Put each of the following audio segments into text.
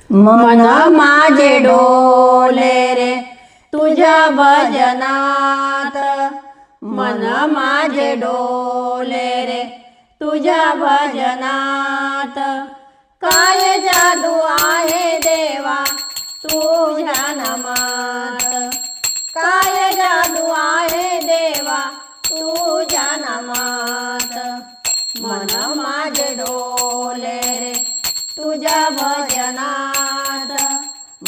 मन माझे डोले रे तुझ्या भजनात, मन माझे डोले रे तुझ्या भजनात। काय जादू आहे देवा तुझ्या नामात, काय जादू आहे देवा तुझ्या नामात। मन माझे डोले रे तुझ्या भजनात,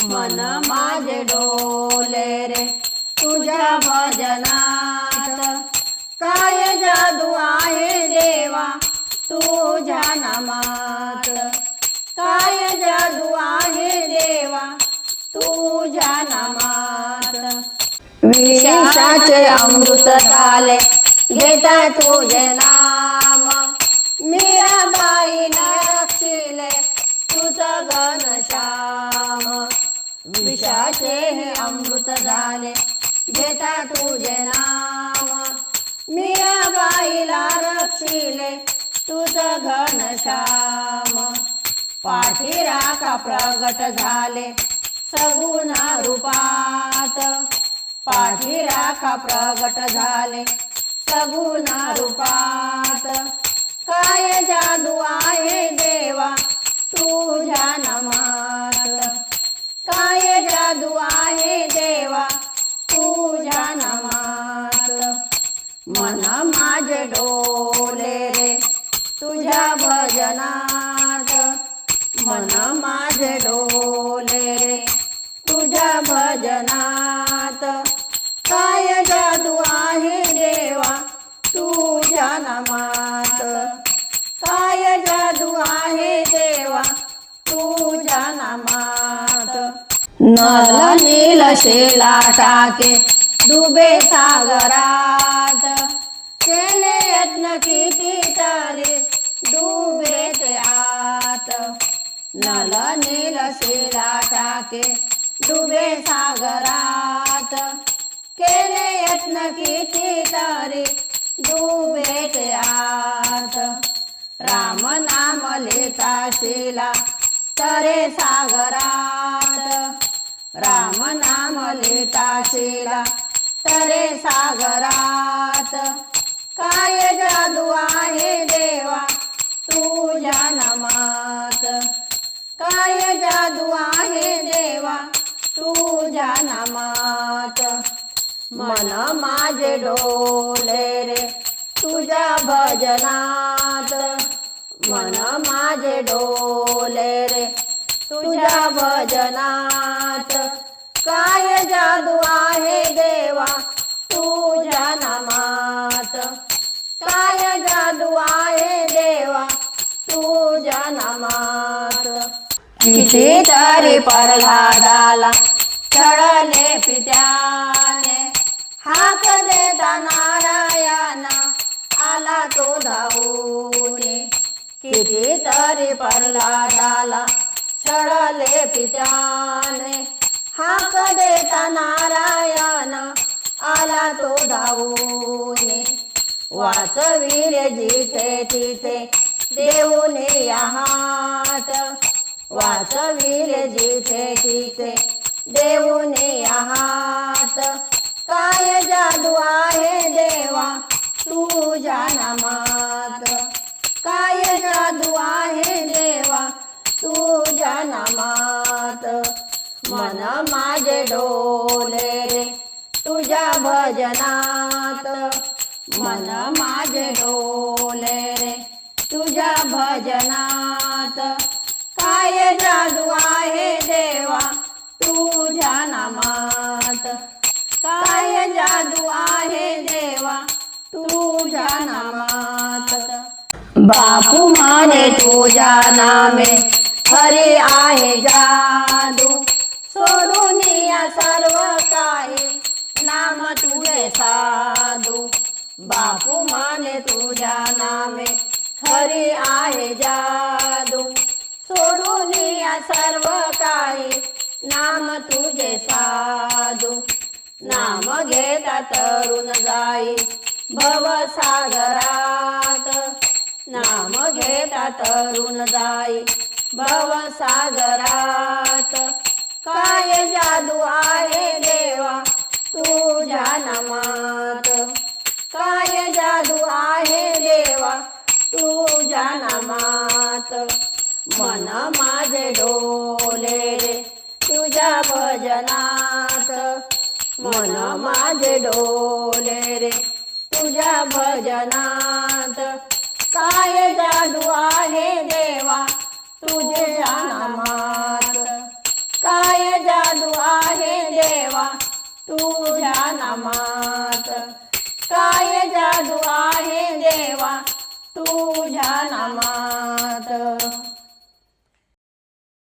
मन माझे डोले रे तुझ्या भजनात। काय जादू आहे देवा तुझ्या नामात, काय जादू आहे देवा तुझ्या नामात। विषाचे अमृत झाले घेता तुझे नाम, मीराबाईला रक्षिले तुझं घनश्याम। विषाचे हे अमृत झाले घेता तुझे नाम, मीराबाईला रक्षिले तुझं घनश्याम। पाठीराखा प्रगट झाले सगुण रूपात, पाठीराखा प्रगट झाले सगुण रूपात। काय जादू आहे देवा तुझ्या नामात, काय जादू आहे देवा तुझ्या नामात। मन माझे डोले रे तुझ्या भजनात, मन माझे डोले रे तुझ्या भजनात। काय जादू आहे देवा तुझ्या नामात, काय जादू आहे देवा तुझ्या नामात। नल नील शेला टाके डुबे सागरात, केले यत्न किती तरी डुबे ते आत। नल नील शेला टाके डुबे सागरात, केले यत्न किती तरी डुबे ते आत। राम नाम लेता शिला तरे सागरात, राम नाम लेता शिला तरे सागरात। काय जादू आहे देवा तुझ्या नामात, काय जादू आहे देवा तुझ्या नामात। मन माझे डोले रे तुझ्या भजनात, मन माझे डोले रे तुझ्या भजनात। काय जादू आहे देवा तुझ्या नामात, काय जादू आहे देवा तुझ्या नामात। किती तरी प्रल्हादाला चढले पित्याने, हाक देता नारायण आला तो धावूने। किती तरी प्रल्हादाला चढले पित्याने, हाक देता नारायण आला तो धावूने। वाचविले जिथे तिथे देऊने या हात, वाचविले जिथे तिथे देऊने या हात। काय जादू आहे देवा तुझ्या नामात, काय जादू आहे देवा तुझ्या नामात। मन माझे डोले रे तुझ्या भजनात, मन माझे डोले रे तुझ्या भजनात। काय जादू आहे देवा तुझ्या नामात, काय जादू आहे देवा तुझ्या नामात। बापू माने तुझ्या नामे खरी आहे जादू, सोडून या सर्व काही नाम तुझे साधू। बापू माने तुझ्या नामे खरी आहे जादू, सोडून या सर्व काही नाम तुझे साधू। नाम घेता तरुण जाई भवसागरात, नाम घेता तरुण जाई भवसागरात काय जादू आहे देवा तुझ्या नामात काय जादू आहे देवा तुझ्या नामात मन माझे डोले रे तुझ्या भजनात मन माझे डोले रे तुझ्या भजनात काय जादू आहे देवा तुझ्या नामात काय जादू आहे देवा तुझ्या नामात काय जादू आहे देवा तुझ्या नामात